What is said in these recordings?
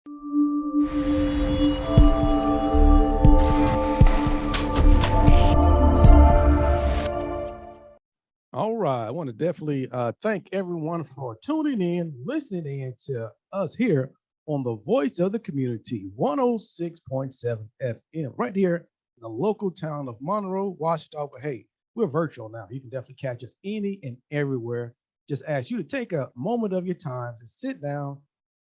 All right. I want to definitely thank everyone for tuning in, listening in to us here on the Voice of the Community, 106.7 FM, right here in the local town of Monroe, Washington. But hey, we're virtual now. You can definitely catch us any and everywhere. Just ask you to take a moment of your time to sit down,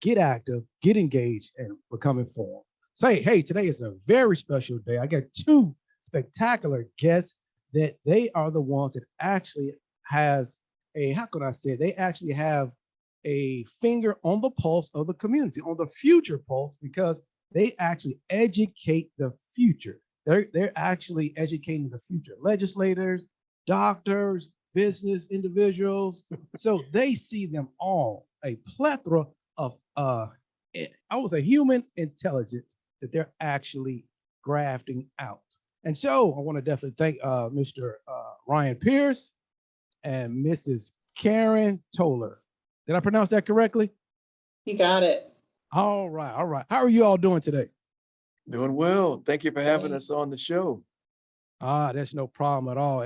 get active, get engaged, and become informed. Say, hey, today is a very special day. I got two spectacular guests that they are the ones that actually has a, how could I say it? They actually have a finger on the pulse of the community, on the future pulse, because they actually educate the future. They're actually educating the future legislators, doctors, business individuals. So they see them all, a plethora of I would say human intelligence that they're actually grafting out. And so I want to definitely thank Mr. Ryan Pierce and Mrs. Karen Toller. Did I pronounce that correctly? You got it. All right, all right. How are you all doing today? Doing well. Thank you for having us on the show. That's no problem at all.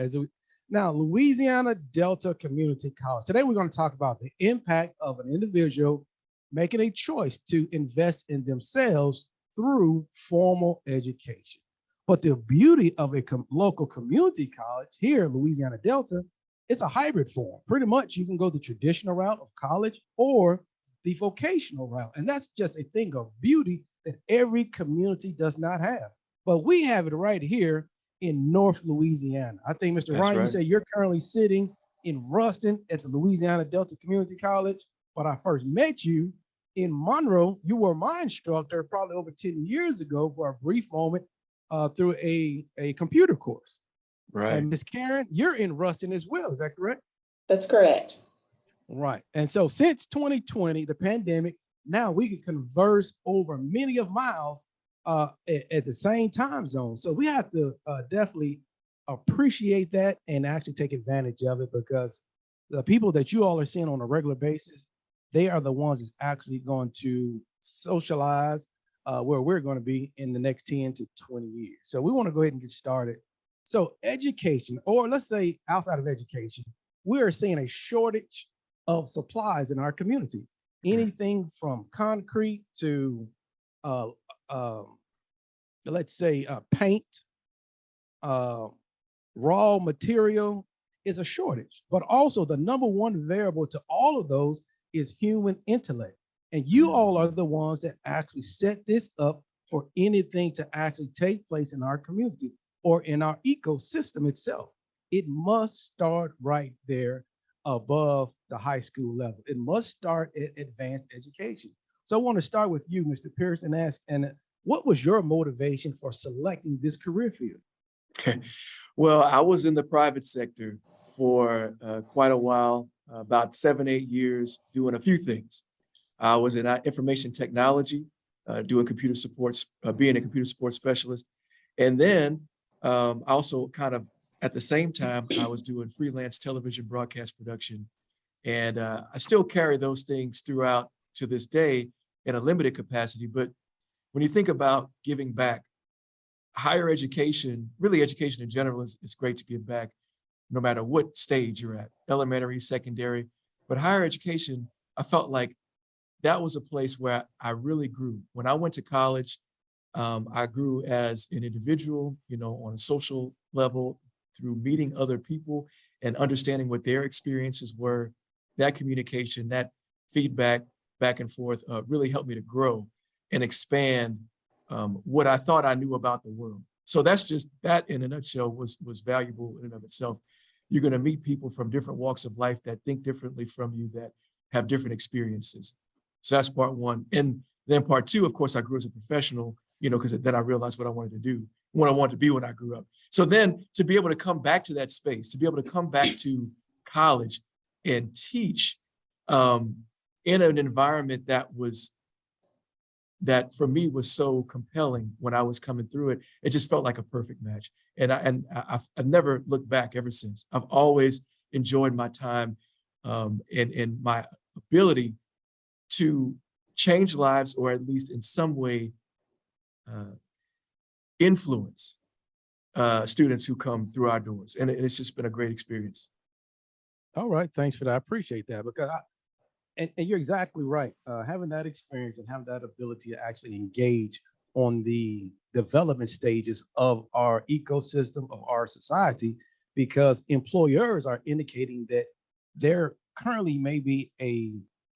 Now, Louisiana Delta Community College. Today we're going to talk about the impact of an individual making a choice to invest in themselves through formal education. But the beauty of a local community college here, Louisiana Delta, it's a hybrid form. Pretty much you can go the traditional route of college or the vocational route. And that's just a thing of beauty that every community does not have. But we have it right here in North Louisiana. I think, Mr. Ryan, right. You say you're currently sitting in Ruston at the Louisiana Delta Community College. But I first met you in Monroe. You were my instructor probably over 10 years ago for a brief moment through a computer course. Right. And Ms. Karen, you're in Ruston as well. Is that correct? That's correct. Right. And so since 2020, the pandemic, now we can converse over many of miles at the same time zone. So we have to definitely appreciate that and actually take advantage of it, because the people that you all are seeing on a regular basis, they are the ones that's actually going to socialize where we're going to be in the next 10 to 20 years. So we want to go ahead and get started. So education, or let's say outside of education, we are seeing a shortage of supplies in our community. Anything from concrete to, let's say, paint, raw material is a shortage. But also the number one variable to all of those is human intellect. And you all are the ones that actually set this up for anything to actually take place in our community or in our ecosystem itself. It must start right there above the high school level. It must start at advanced education. So I want to start with you, Mr. Pierce, and ask, and what was your motivation for selecting this career field? Okay. Well, I was in the private sector for quite a while, about 7-8 years, doing a few things. I was in information technology, doing computer supports, being a computer support specialist. And then also kind of at the same time, I was doing freelance television broadcast production. And I still carry those things throughout to this day in a limited capacity. But when you think about giving back, higher education, really education in general is great to give back no matter what stage you're at, elementary, secondary. But higher education, I felt like that was a place where I really grew. When I went to college, I grew as an individual, on a social level through meeting other people and understanding what their experiences were. That communication, that feedback back and forth really helped me to grow and expand what I thought I knew about the world. So that's just, that in a nutshell was valuable in and of itself. You're going to meet people from different walks of life that think differently from you, that have different experiences. So that's part one. And then part two, of course, I grew as a professional, because then I realized what I wanted to do, what I wanted to be when I grew up. So then to be able to come back to that space, to be able to come back to college and teach in an environment that for me was so compelling when I was coming through it, it just felt like a perfect match. And I've never looked back ever since. I've always enjoyed my time and my ability to change lives, or at least in some way influence students who come through our doors. And it's just been a great experience. All right, thanks for that. I appreciate that because and you're exactly right. Having that experience and having that ability to actually engage on the development stages of our ecosystem, of our society, because employers are indicating that there currently may be a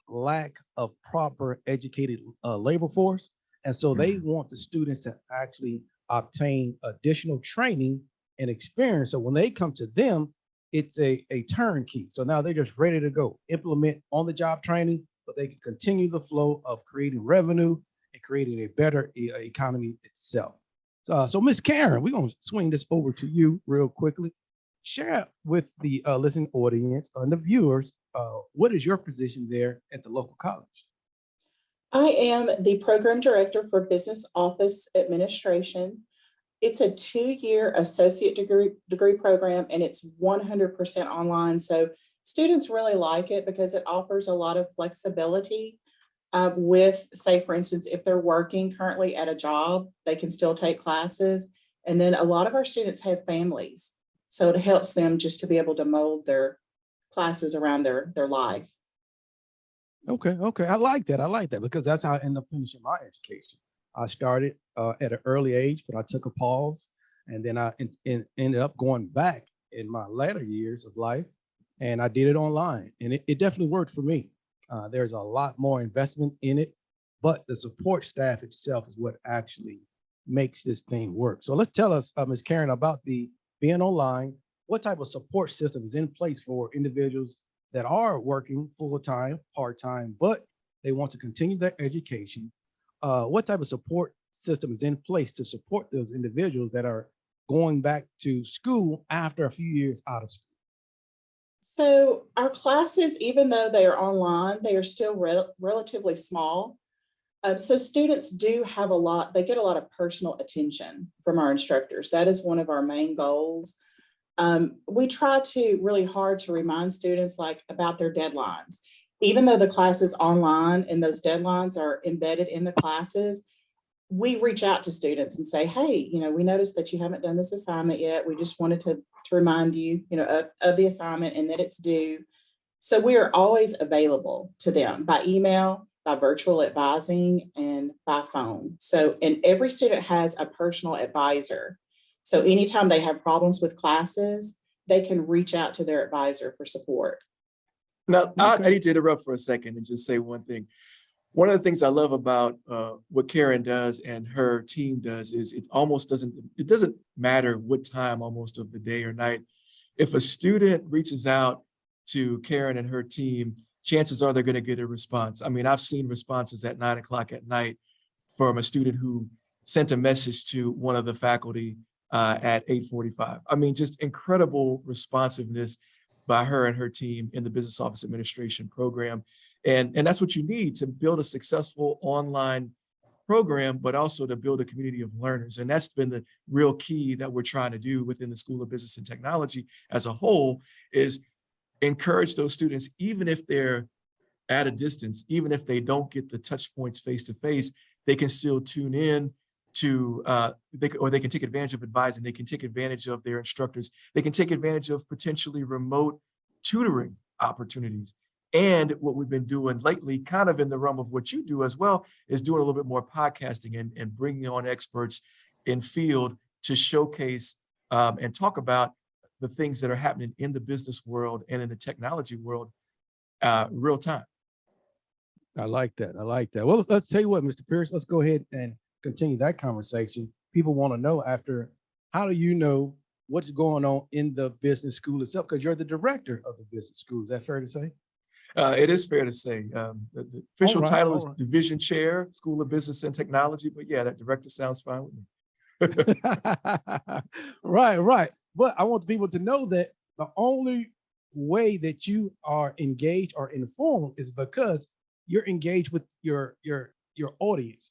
lack of proper educated labor force. And so they want the students to actually obtain additional training and experience. So when they come to them, it's a turnkey. So now they're just ready to go implement on the job training, but they can continue the flow of creating revenue and creating a better economy itself. So Miss Karen, we're going to swing this over to you real quickly. Share with the listening audience and the viewers, what is your position there at the local college? I am the program director for business office administration. It's a 2-year associate degree program, and it's 100% online. So students really like it because it offers a lot of flexibility with, say, for instance, if they're working currently at a job, they can still take classes. And then a lot of our students have families. So it helps them just to be able to mold their classes around their life. Okay, I like that. I like that because that's how I ended up finishing my education. I started at an early age, but I took a pause, and then I ended up going back in my latter years of life, and I did it online, and it definitely worked for me. There's a lot more investment in it, but the support staff itself is what actually makes this thing work. So let's tell us, Ms. Karen, about the being online. What type of support system is in place for individuals that are working full-time, part-time, but they want to continue their education? What type of support system is in place to support those individuals that are going back to school after a few years out of school? So our classes, even though they are online, they are still relatively small. So students do have they get a lot of personal attention from our instructors. That is one of our main goals. We try to really hard to remind students about their deadlines. Even though the class is online and those deadlines are embedded in the classes, we reach out to students and say, hey, we noticed that you haven't done this assignment yet. We just wanted to remind you, of the assignment and that it's due. So we are always available to them by email, by virtual advising, and by phone. So, and every student has a personal advisor. So anytime they have problems with classes, they can reach out to their advisor for support. Now, I need to interrupt for a second and just say one thing. One of the things I love about what Karen does and her team does is it doesn't matter what time almost of the day or night. If a student reaches out to Karen and her team, chances are they're going to get a response. I mean, I've seen responses at 9 o'clock at night from a student who sent a message to one of the faculty at 8:45. I mean, just incredible responsiveness by her and her team in the business office administration program. And that's what you need to build a successful online program, but also to build a community of learners. And that's been the real key that we're trying to do within the School of Business and Technology as a whole, is encourage those students, even if they're at a distance, even if they don't get the touch points face to face, they can still tune in to, they can take advantage of advising, they can take advantage of their instructors, they can take advantage of potentially remote tutoring opportunities. And what we've been doing lately, kind of in the realm of what you do as well, is doing a little bit more podcasting and bringing on experts in field to showcase and talk about the things that are happening in the business world and in the technology world real time. I like that. I like that. Well, let's tell you what, Mr. Pierce, let's go ahead and continue that conversation. People want to know how do you know what's going on in the business school itself? Because you're the director of the business school. Is that fair to say? It is fair to say. The official title is right. Division Chair, School of Business and Technology, but yeah, that director sounds fine with me. Right. But I want the people to know that the only way that you are engaged or informed is because you're engaged with your audience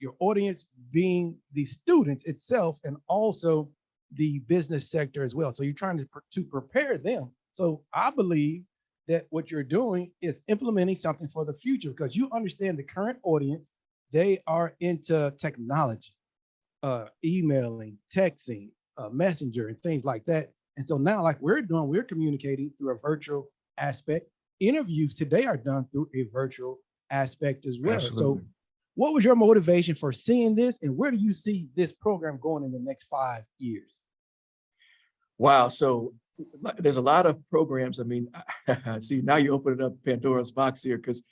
being the students itself and also the business sector as well. So you're trying to prepare them. So I believe that what you're doing is implementing something for the future because you understand the current audience they are into technology, emailing, texting, messenger, and things like that. And so now, like we're doing, we're communicating through a virtual aspect. Interviews today are done through a virtual aspect as well. So Absolutely. what was your motivation for seeing this, and where do you see this program going in the next 5 years? Wow. So there's a lot of programs. I mean, see, now you open it up Pandora's box here, because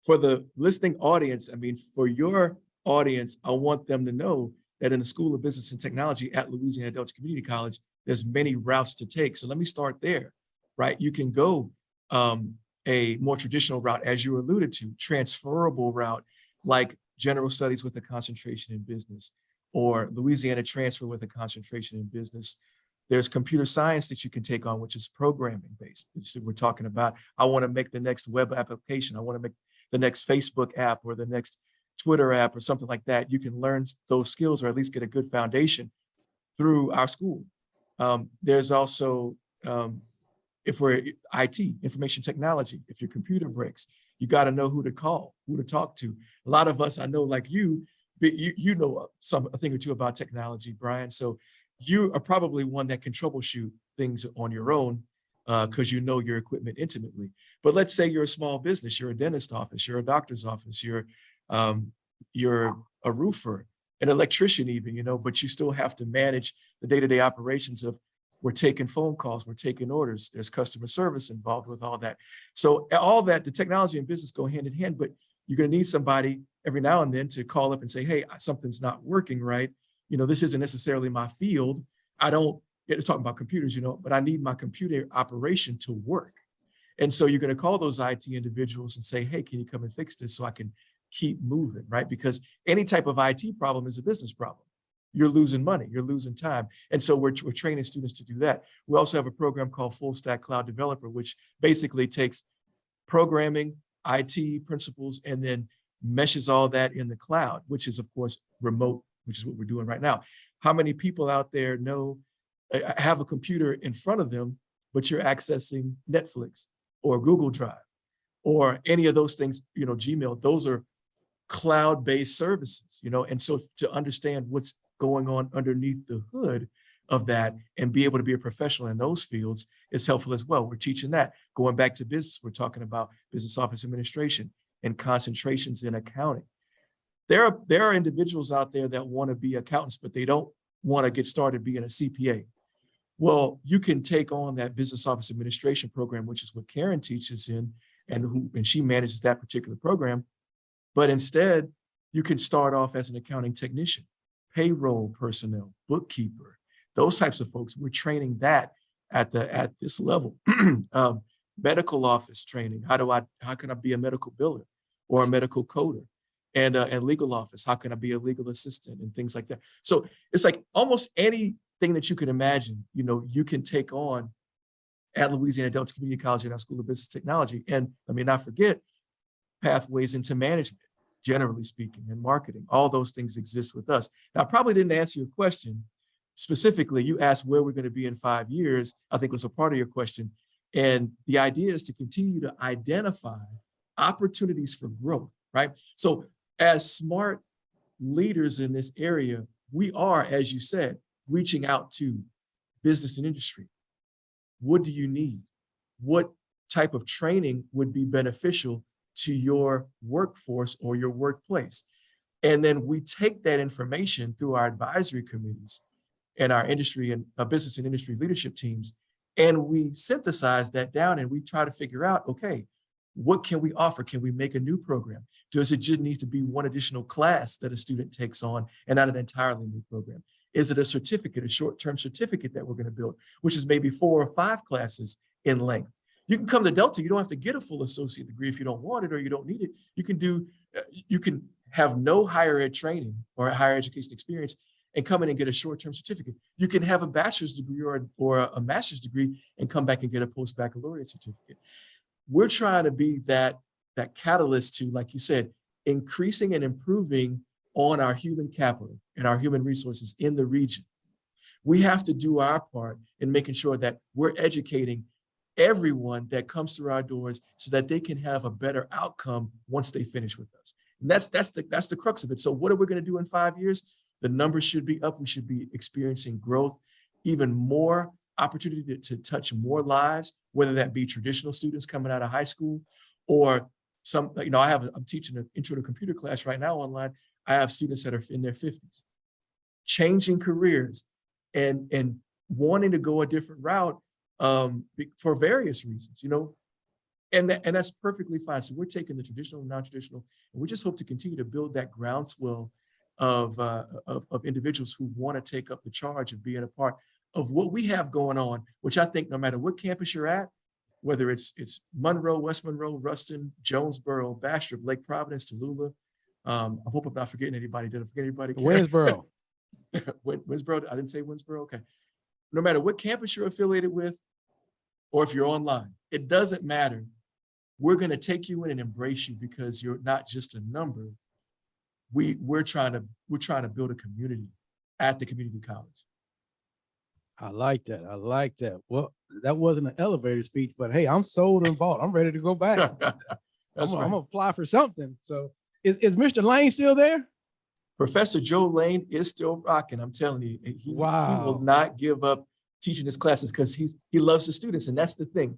for the listening audience, I mean, for your audience, I want them to know that in the School of Business and Technology at Louisiana Delta Community College, there's many routes to take. So let me start there, right? You can go a more traditional route, as you alluded to, transferable route, like general studies with a concentration in business, or Louisiana transfer with a concentration in business. There's computer science that you can take on, which is programming based. So we're talking about, I want to make the next web application. I want to make the next Facebook app or the next Twitter app or something like that. You can learn those skills, or at least get a good foundation through our school. There's also, if we're IT, information technology, if your computer breaks, you got to know who to call, who to talk to. A lot of us, I know, like you know a thing or two about technology, Brian. So you are probably one that can troubleshoot things on your own, because you know your equipment intimately. But let's say you're a small business, you're a dentist office, you're a doctor's office, you're a roofer, an electrician even, you know, but you still have to manage the day-to-day operations of, we're taking phone calls, we're taking orders, there's customer service involved with all that. So all that, the technology and business go hand in hand, but you're going to need somebody every now and then to call up and say, hey, something's not working right. You know, this isn't necessarily my field. It's talking about computers, you know, but I need my computer operation to work. And so you're going to call those IT individuals and say, hey, can you come and fix this so I can keep moving, right? Because any type of IT problem is a business problem. You're losing money, you're losing time. And so we're training students to do that. We also have a program called Full Stack Cloud Developer, which basically takes programming, IT principles, and then meshes all that in the cloud, which is, of course, remote, which is what we're doing right now. How many people out there have a computer in front of them, but you're accessing Netflix or Google Drive or any of those things, you know, Gmail? Those are cloud-based services, you know, and so to understand what's going on underneath the hood of that and be able to be a professional in those fields is helpful as well. We're teaching that. Going back to business, we're talking about business office administration and concentrations in accounting. There are individuals out there that want to be accountants, but they don't want to get started being a CPA. Well, you can take on that business office administration program, which is what Karen teaches in, and she manages that particular program. But instead, you can start off as an accounting technician, payroll personnel, bookkeeper, those types of folks. We're training that at this level. Medical office training. How can I be a medical biller or a medical coder? And legal office. How can I be a legal assistant and things like that? So it's like almost anything that you can imagine, you know, you can take on at Louisiana Delta Community College in our School of Business Technology. And I mean, not forget pathways into management, generally speaking, and marketing. All those things exist with us. Now, I probably didn't answer your question specifically. You asked where we're going to be in 5 years, I think was a part of your question. And the idea is to continue to identify opportunities for growth, right? So as smart leaders in this area, we are, as you said, reaching out to business and industry. What do you need? What type of training would be beneficial to your workforce or your workplace? And then we take that information through our advisory committees and our industry and business and industry leadership teams, and we synthesize that down and we try to figure out, okay, what can we offer? Can we make a new program? Does it just need to be one additional class that a student takes on and not an entirely new program? Is it a certificate, a short-term certificate that we're going to build, which is maybe 4 or 5 classes in length? You can come to Delta. You don't have to get a full associate degree if you don't want it or you don't need it. You can have no higher ed training or higher education experience and come in and get a short-term certificate. You can have a bachelor's degree or a master's degree and come back and get a post-baccalaureate certificate. We're trying to be that catalyst to, like you said, increasing and improving on our human capital and our human resources in the region. We have to do our part in making sure that we're educating everyone that comes through our doors so that they can have a better outcome once they finish with us. And that's the crux of it. So what are we going to do in 5 years? The numbers should be up. We should be experiencing growth, even more opportunity to touch more lives, whether that be traditional students coming out of high school or some, I'm teaching an intro to computer class right now online. I have students that are in their 50s, changing careers and wanting to go a different route for various reasons, and that's perfectly fine. So we're taking the traditional and non-traditional, and we just hope to continue to build that groundswell of individuals who want to take up the charge of being a part of what we have going on, which I think no matter what campus you're at, whether it's Monroe, West Monroe, Ruston, Jonesboro, Bastrop, Lake Providence, Tallulah. I hope I'm not forgetting anybody. Did I forget anybody? Winsboro. Winsboro, I didn't say Winsboro, okay. No matter what campus you're affiliated with, or if you're online, it doesn't matter. We're going to take you in and embrace you because you're not just a number. We're trying to build a community at the community college. I like that. I like that. Well, that wasn't an elevator speech, but hey, I'm sold and bought. I'm ready to go back. That's right. I'm gonna apply for something. So is Mr. Lane still there? Professor Joe Lane is still rocking. I'm telling you, he will not give up teaching his classes because he loves the students, and that's the thing.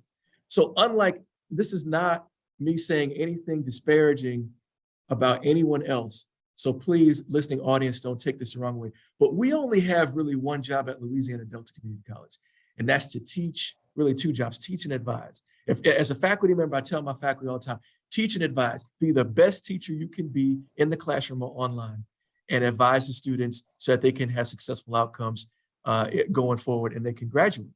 So unlike, this is not me saying anything disparaging about anyone else. So please, listening audience, don't take this the wrong way. But we only have really one job at Louisiana Delta Community College, and that's to teach, really two jobs, teach and advise. As a faculty member, I tell my faculty all the time, teach and advise. Be the best teacher you can be in the classroom or online, and advise the students so that they can have successful outcomes going forward and they can graduate.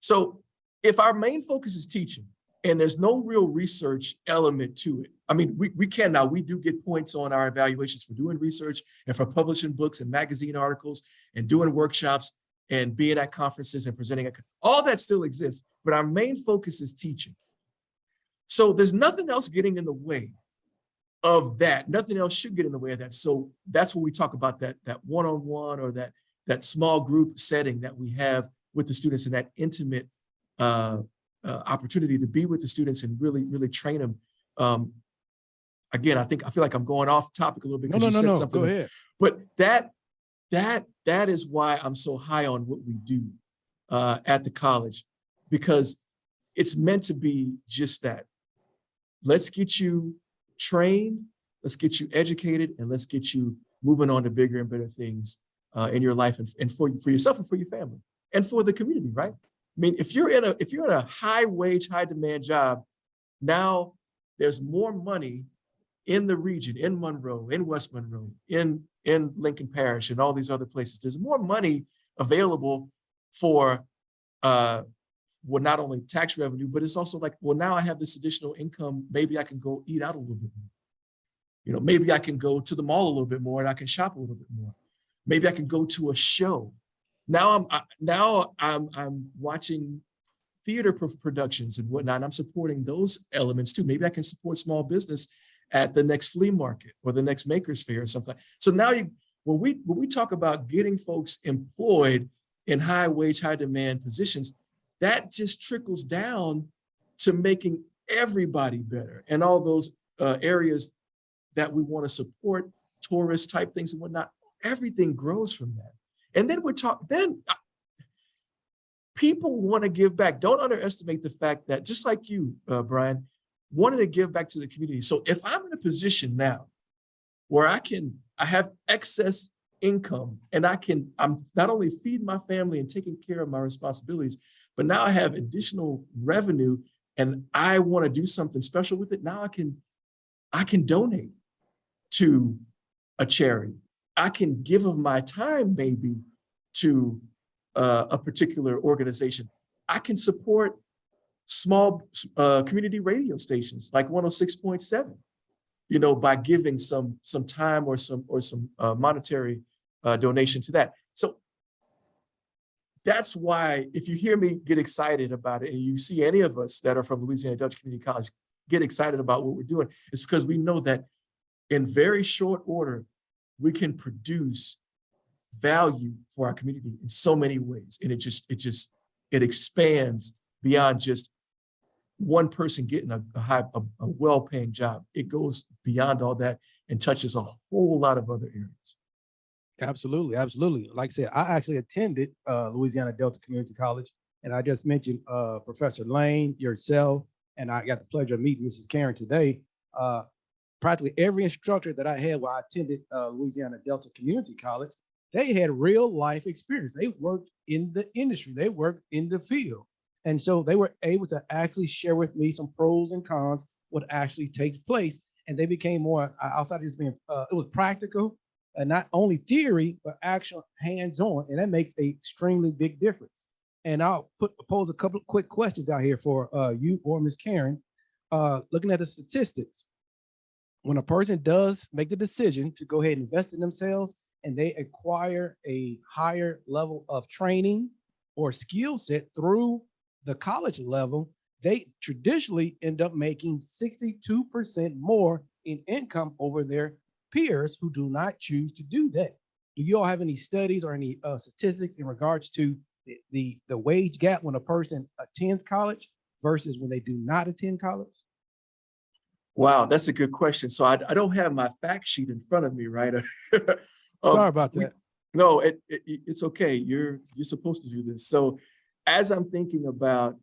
So if our main focus is teaching, and there's no real research element to it. I mean, we can now, we do get points on our evaluations for doing research and for publishing books and magazine articles and doing workshops and being at conferences and presenting. All that still exists, but our main focus is teaching. So there's nothing else getting in the way of that. Nothing else should get in the way of that. So that's what we talk about, that one-on-one or that small group setting that we have with the students, and that intimate opportunity to be with the students and really train them. Again, I feel like I'm going off topic a little bit because you said something. Go ahead. But that is why I'm so high on what we do at the college, because it's meant to be just that. Let's get you trained, let's get you educated, and let's get you moving on to bigger and better things in your life and for yourself and for your family and for the community, right? I mean, if you're in a high wage, high demand job, now there's more money in the region, in Monroe, in West Monroe, in Lincoln Parish, and all these other places. There's more money available for not only tax revenue, but it's also like, well, now I have this additional income. Maybe I can go eat out a little bit more. Maybe I can go to the mall a little bit more and I can shop a little bit more. Maybe I can go to a show. Now I'm watching theater productions and whatnot, and I'm supporting those elements too. Maybe I can support small business at the next flea market or the next Makers Fair or something. So now when we talk about getting folks employed in high wage, high demand positions, that just trickles down to making everybody better, and all those areas that we want to support, tourist type things and whatnot. Everything grows from that. And then people want to give back. Don't underestimate the fact that, just like you, Brian, wanted to give back to the community. So if I'm in a position now where I have excess income and I'm not only feeding my family and taking care of my responsibilities, but now I have additional revenue and I want to do something special with it. Now I can donate to a charity. I can give of my time maybe to a particular organization. I can support small community radio stations like 106.7, by giving some time or some monetary donation to that. So that's why if you hear me get excited about it and you see any of us that are from Louisiana Dutch Community College get excited about what we're doing, it's because we know that in very short order, we can produce value for our community in so many ways. And it expands beyond just one person getting a well-paying job. It goes beyond all that and touches a whole lot of other areas. Absolutely, absolutely. Like I said, I actually attended Louisiana Delta Community College, and I just mentioned Professor Lane, yourself, and I got the pleasure of meeting Mrs. Karen today. Practically every instructor that I had while I attended Louisiana Delta Community College, they had real life experience. They worked in the industry, they worked in the field. And so they were able to actually share with me some pros and cons, what actually takes place. And they became more outside of just being, it was practical and not only theory, but actual hands-on. And that makes a extremely big difference. And I'll pose a couple of quick questions out here for you or Ms. Karen. Looking at the statistics, when a person does make the decision to go ahead and invest in themselves and they acquire a higher level of training or skill set through the college level, they traditionally end up making 62% more in income over their peers who do not choose to do that. Do you all have any studies or any statistics in regards to the wage gap when a person attends college versus when they do not attend college? Wow, that's a good question. So I don't have my fact sheet in front of me, right? Sorry about that. No, it's okay. You're supposed to do this. So as I'm thinking about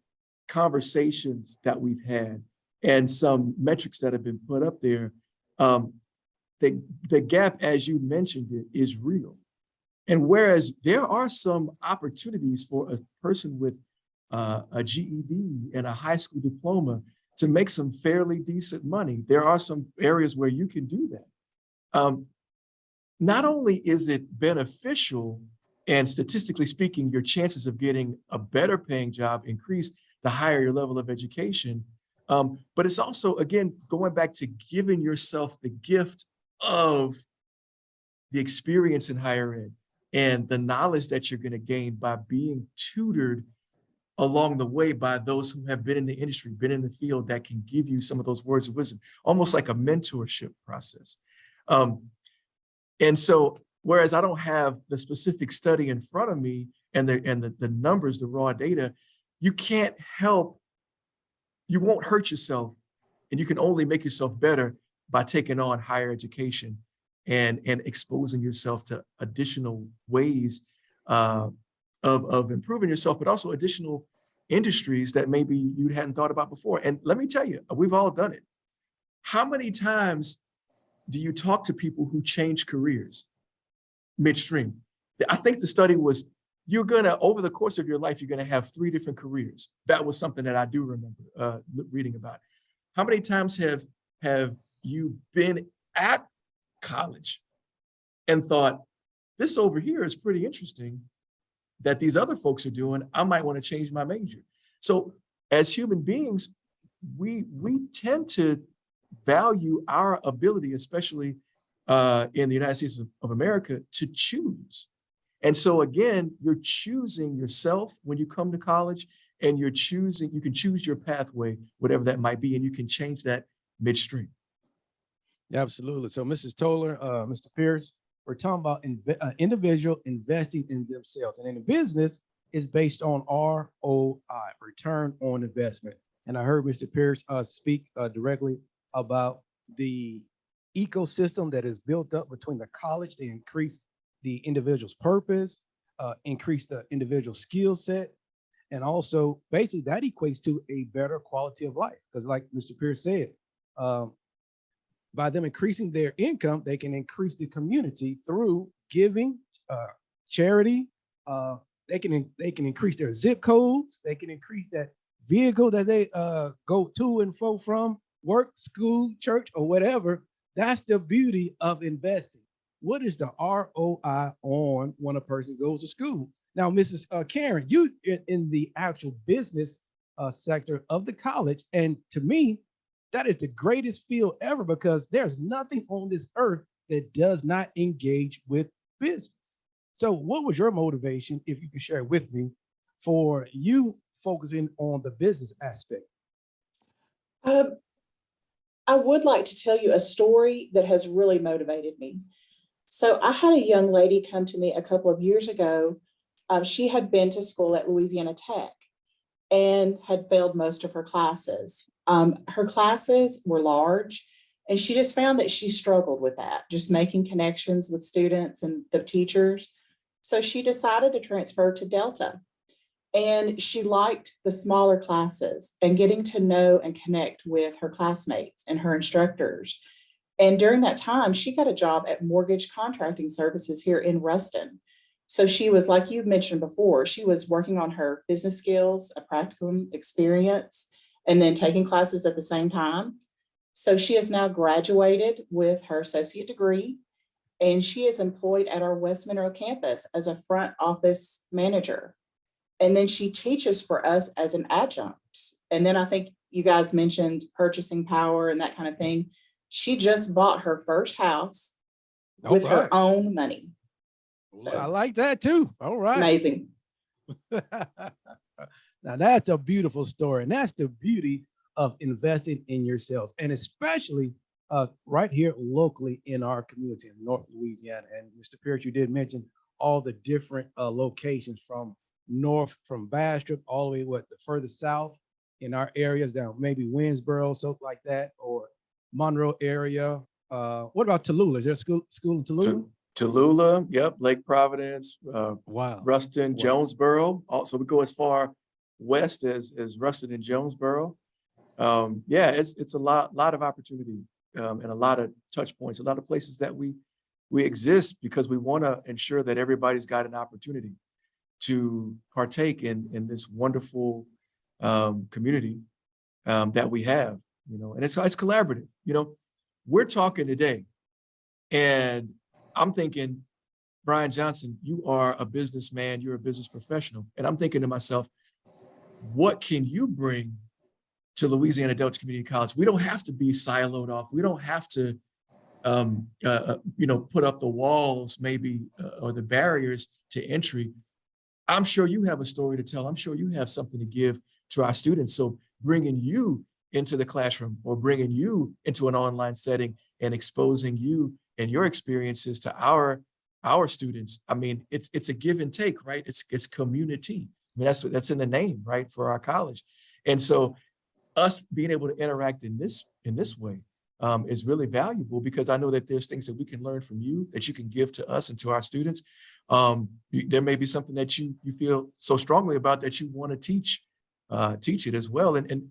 conversations that we've had and some metrics that have been put up there, the gap, as you mentioned it, is real. And whereas there are some opportunities for a person with a GED and a high school diploma to make some fairly decent money, there are some areas where you can do that. Not only is it beneficial, and statistically speaking, your chances of getting a better paying job increase the higher your level of education, but it's also, again, going back to giving yourself the gift of the experience in higher ed and the knowledge that you're going to gain by being tutored along the way by those who have been in the industry, been in the field, that can give you some of those words of wisdom, almost like a mentorship process. And so, whereas I don't have the specific study in front of me and the numbers, the raw data, you can't help, you won't hurt yourself, and you can only make yourself better by taking on higher education and exposing yourself to additional ways of improving yourself, but also additional industries that maybe you hadn't thought about before. And let me tell you, we've all done it. How many times do you talk to people who change careers midstream? I think the study was, you're gonna, over the course of your life, you're gonna have 3 different careers. That was something that I do remember reading about. How many times have you been at college and thought, this over here is pretty interesting that these other folks are doing, I might want to change my major. So as human beings, we tend to value our ability, especially in the United States of America, to choose. And so again, you're choosing yourself when you come to college, and you can choose your pathway, whatever that might be, and you can change that midstream. Absolutely. So Mrs. Toller, Mr. Pierce, we're talking about individual investing in themselves. And in the business, is based on ROI, return on investment. And I heard Mr. Pierce speak directly about the ecosystem that is built up between the college. They increase the individual's purpose, increase the individual skill set, and also basically that equates to a better quality of life. Because like Mr. Pierce said, by them increasing their income, they can increase the community through giving, charity. They can increase their zip codes. They can increase that vehicle that they go to and fro from work, school, church, or whatever. That's the beauty of investing. What is the ROI on when a person goes to school? Now, Mrs. Karen, you in the actual business sector of the college, and to me, that is the greatest field ever, because there's nothing on this earth that does not engage with business. So what was your motivation, if you could share it with me, for you focusing on the business aspect? I would like to tell you a story that has really motivated me. So I had a young lady come to me a couple of years ago. She had been to school at Louisiana Tech and had failed most of her classes. Her classes were large, And she just found that she struggled with that, just making connections with students and the teachers. So she decided to transfer to Delta. And she liked the smaller classes and getting to know and connect with her classmates and her instructors. And during that time, she got a job at Mortgage Contracting Services here in Ruston. So she was, like you mentioned before, she was working on her business skills, a practical experience, and then taking classes at the same time. So she has now graduated with her associate degree, and she is employed at our West Monroe campus as a front office manager. And then she teaches for us as an adjunct. And then I think you guys mentioned purchasing power and that kind of thing. She just bought her first house with her own money. So, I like that too. All right. Amazing. Now that's a beautiful story. And that's the beauty of investing in yourselves, and especially right here locally in our community in North Louisiana. And Mr. Pierce, you did mention all the different locations from Bastrop all the way the further south in our areas down maybe Winsboro, something like that, or Monroe area. What about Tallulah? Is there a school in Tallulah? Tallulah, yep, Lake Providence, Wow. Ruston, Jonesboro. Also, we go as far west as Ruston and Jonesboro. Yeah, it's a lot of opportunity and a lot of touch points, a lot of places that we exist because we want to ensure that everybody's got an opportunity to partake in this wonderful community that we have, and it's collaborative. We're talking today, and I'm thinking, Brian Johnson, you are a businessman, you're a business professional, and I'm thinking to myself, what can you bring to Louisiana Delta Community College? We don't have to be siloed off. We don't have to, put up the walls maybe or the barriers to entry. I'm sure you have a story to tell. I'm sure you have something to give to our students. So bringing you into the classroom or bringing you into an online setting and exposing you and your experiences to our students. I mean, it's a give and take, right? It's community. I mean, that's in the name, right, for our college. And so us being able to interact in this way is really valuable because I know that there's things that we can learn from you that you can give to us and to our students. There may be something that you feel so strongly about that you want to teach it as well. And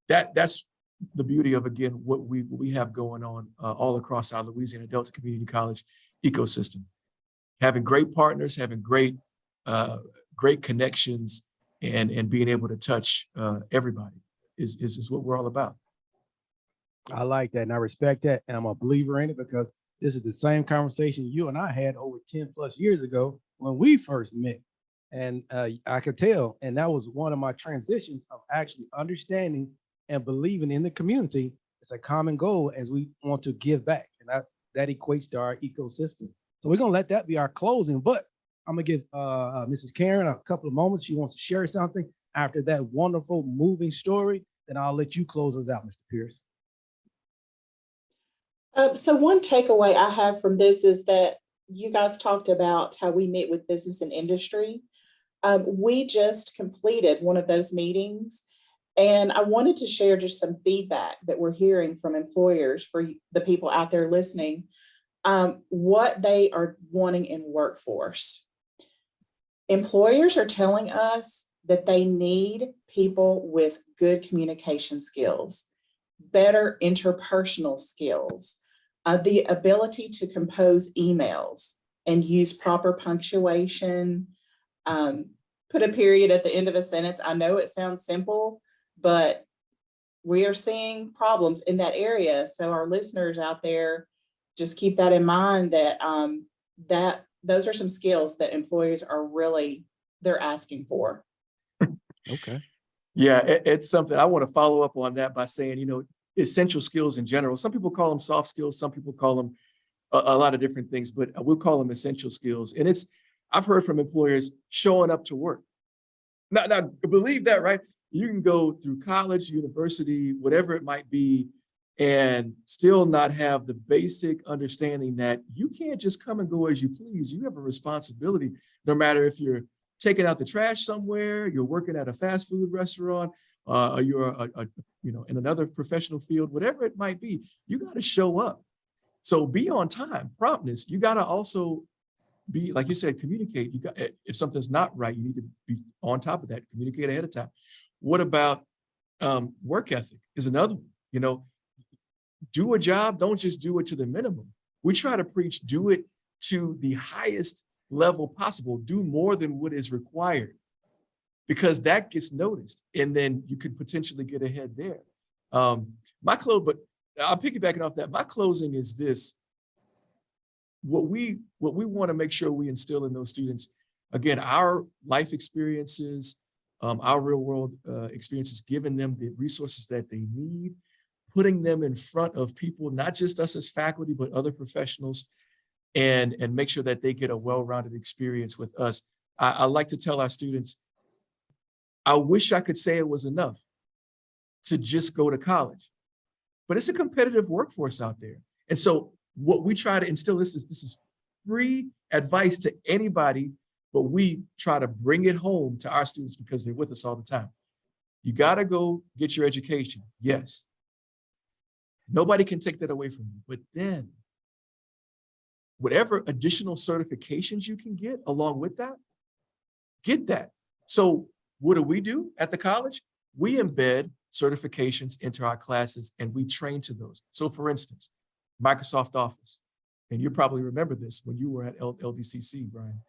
that's the beauty of, again, what we have going on all across our Louisiana Delta Community College ecosystem. Having great partners, having great connections, and being able to touch everybody is what we're all about. I like that and I respect that. And I'm a believer in it because this is the same conversation you and I had over 10 plus years ago when we first met. And I could tell, and that was one of my transitions of actually understanding and believing in the community. It's a common goal as we want to give back. And that equates to our ecosystem. So we're going to let that be our closing, but I'm going to give Mrs. Karen a couple of moments. She wants to share something after that wonderful, moving story. Then I'll let you close us out, Mr. Pierce. So one takeaway I have from this is that you guys talked about how we meet with business and industry. We just completed one of those meetings, and I wanted to share just some feedback that we're hearing from employers for the people out there listening, what they are wanting in workforce. Employers are telling us that they need people with good communication skills, better interpersonal skills, the ability to compose emails and use proper punctuation, put a period at the end of a sentence. I know it sounds simple, but we are seeing problems in that area. So our listeners out there, just keep that in mind that those are some skills that employers are they're asking for. Okay. Yeah, it's something I want to follow up on that by saying, essential skills in general. Some people call them soft skills. Some people call them a lot of different things, but we'll call them essential skills. And I've heard from employers showing up to work. Now believe that, right? You can go through college, university, whatever it might be, and still not have the basic understanding that you can't just come and go as you please. You have a responsibility, no matter if you're taking out the trash somewhere, you're working at a fast food restaurant, you're in another professional field, whatever it might be, you got to show up. So be on time, promptness. You got to also be, like you said, communicate. You got, if something's not right, you need to be on top of that, communicate ahead of time. What about work ethic is another one. Do a job, don't just do it to the minimum. We try to preach, do it to the highest level possible, do more than what is required, because that gets noticed, and then you could potentially get ahead there. But I'll piggyback off that. My closing is this: what we want to make sure we instill in those students, again, our life experiences, our real world experiences, giving them the resources that they need, putting them in front of people, not just us as faculty, but other professionals, and make sure that they get a well-rounded experience with us. I like to tell our students, I wish I could say it was enough to just go to college, but it's a competitive workforce out there. And so what we try to instill, this is free advice to anybody, but we try to bring it home to our students because they're with us all the time. You got to go get your education. Yes. Nobody can take that away from you. But then whatever additional certifications you can get along with that, get that. So what do at the college? We embed certifications into our classes and we train to those. So for instance, Microsoft Office, and you probably remember this when you were at LDCC, Brian,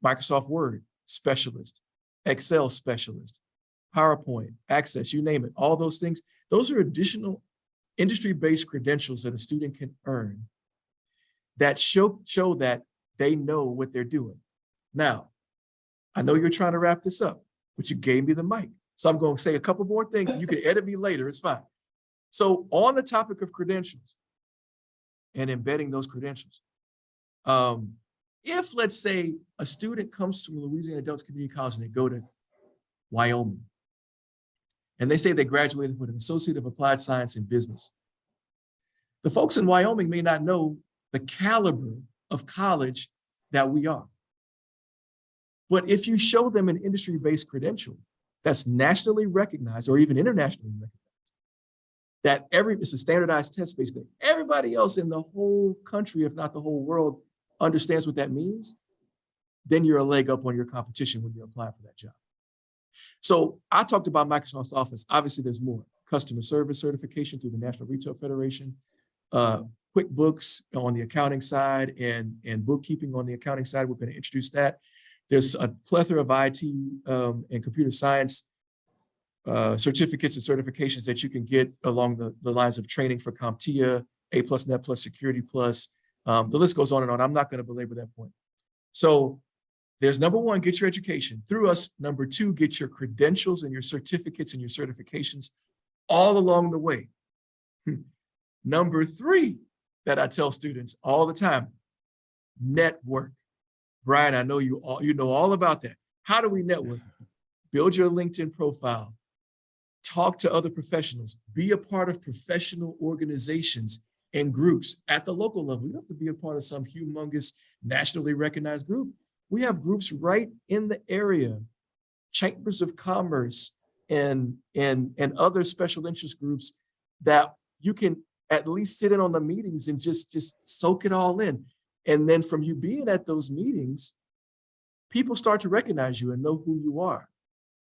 Microsoft Word specialist, Excel specialist, PowerPoint, Access, you name it, all those things. Those are additional industry-based credentials that a student can earn that show that they know what they're doing. Now, I know you're trying to wrap this up, but you gave me the mic. So I'm going to say a couple more things and you can edit me later, it's fine. So on the topic of credentials and embedding those credentials, if let's say a student comes from Louisiana Delta Community College and they go to Wyoming, and they say they graduated with an Associate of Applied Science in Business, the folks in Wyoming may not know the caliber of college that we are. But if you show them an industry-based credential that's nationally recognized or even internationally recognized, it's a standardized test basically, everybody else in the whole country, if not the whole world, understands what that means, then you're a leg up on your competition when you apply for that job. So I talked about Microsoft Office. Obviously, there's more. Customer service certification through the National Retail Federation, QuickBooks on the accounting side, and bookkeeping on the accounting side. We're going to introduce that. There's a plethora of IT and computer science certificates and certifications that you can get along the lines of training for CompTIA, A+, Net+, Security+. The list goes on and on. I'm not going to belabor that point. So there's number one, get your education through us. Number two, get your credentials and your certificates and your certifications all along the way. Number three that I tell students all the time, network. Brian, I know you know all about that. How do we network? Build your LinkedIn profile, talk to other professionals, be a part of professional organizations and groups at the local level. You don't have to be a part of some humongous nationally recognized group. We have groups right in the area, chambers of commerce and other special interest groups that you can at least sit in on the meetings and just soak it all in. And then from you being at those meetings, people start to recognize you and know who you are.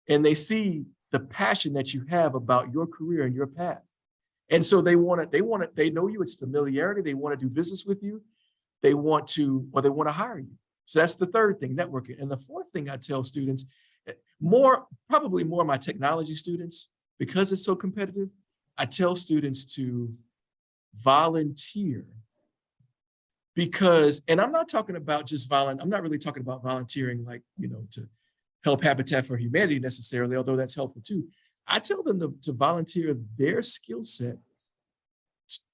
And they see the passion that you have about your career and your path. And so they know you, it's familiarity. They want to do business with you. They want to hire you. So that's the third thing, networking. And the fourth thing I tell students, probably more of my technology students, because it's so competitive, I tell students to volunteer. Because, and I'm not talking about just I'm not really talking about volunteering like, to help Habitat for Humanity necessarily, although that's helpful too. I tell them to volunteer their skill set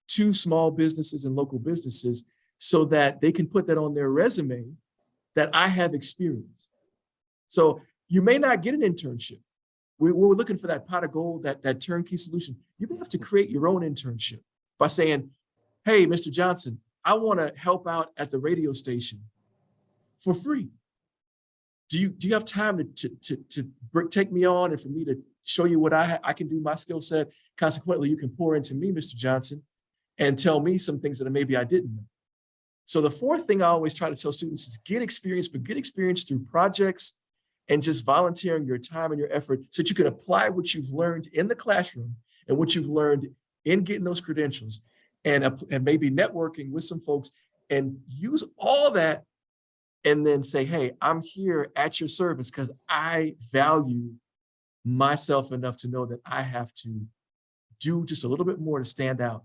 to small businesses and local businesses so that they can put that on their resume that I have experience. So you may not get an internship. We're looking for that pot of gold, that turnkey solution. You may have to create your own internship by saying, hey, Mr. Johnson, I want to help out at the radio station for free. Do you have time to take me on and for me to show you what I can do, my skill set. Consequently, you can pour into me, Mr. Johnson, and tell me some things that maybe I didn't know. So the fourth thing I always try to tell students is get experience, but get experience through projects and just volunteering your time and your effort so that you can apply what you've learned in the classroom and what you've learned in getting those credentials and maybe networking with some folks and use all that and then say, hey, I'm here at your service because I value myself enough to know that I have to do just a little bit more to stand out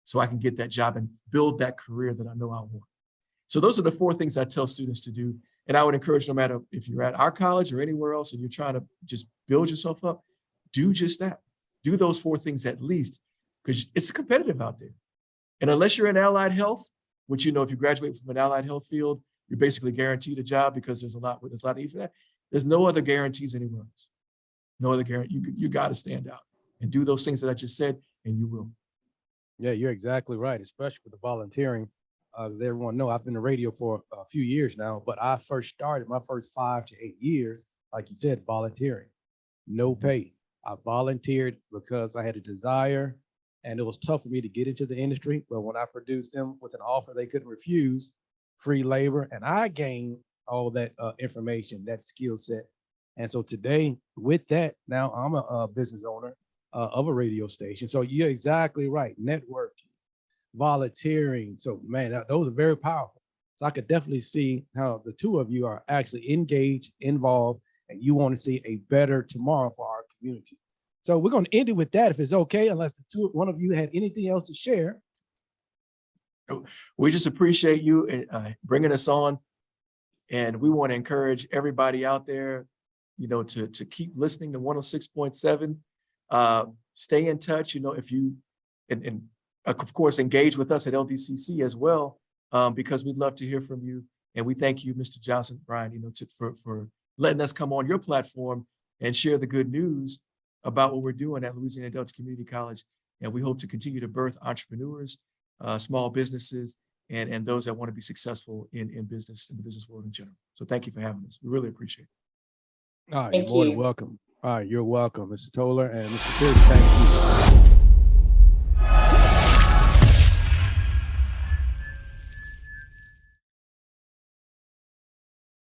so I can get that job and build that career that I know I want. So those are the four things I tell students to do. And I would encourage, no matter if you're at our college or anywhere else and you're trying to just build yourself up, do just that. Do those four things at least, because it's competitive out there. And unless you're in allied health, which, you know, if you graduate from an allied health field, you're basically guaranteed a job because there's a lot of need for that. There's no other guarantees anywhere else. No other guarantee. You got to stand out and do those things that I just said, and you will. Yeah, you're exactly right, especially with the volunteering. As everyone know, I've been in radio for a few years now, but I first started my first 5 to 8 years, like you said, volunteering, no pay. I volunteered because I had a desire, and it was tough for me to get into the industry. But when I produced them with an offer they couldn't refuse, free labor, and I gained all that information, that skill set. And so today, with that, now I'm a business owner of a radio station. So you're exactly right. Networking, volunteering. So man, those are very powerful. So I could definitely see how the two of you are actually engaged, involved, and you want to see a better tomorrow for our community. So we're going to end it with that, if it's okay, unless one of you had anything else to share. We just appreciate you bringing us on, and we want to encourage everybody out there, you know, to keep listening to 106.7. Stay in touch, you know, if you, and of course, engage with us at LDCC as well, because we'd love to hear from you. And we thank you, Mr. Johnson, Brian, you know, for letting us come on your platform and share the good news about what we're doing at Louisiana Delta Community College. And we hope to continue to birth entrepreneurs, small businesses, and those that want to be successful in business, in the business world in general. So thank you for having us. We really appreciate it. All right, Thank you're more than you. welcome. All right, you're welcome, Mr. Toller and Mr. Pierce. Thank you.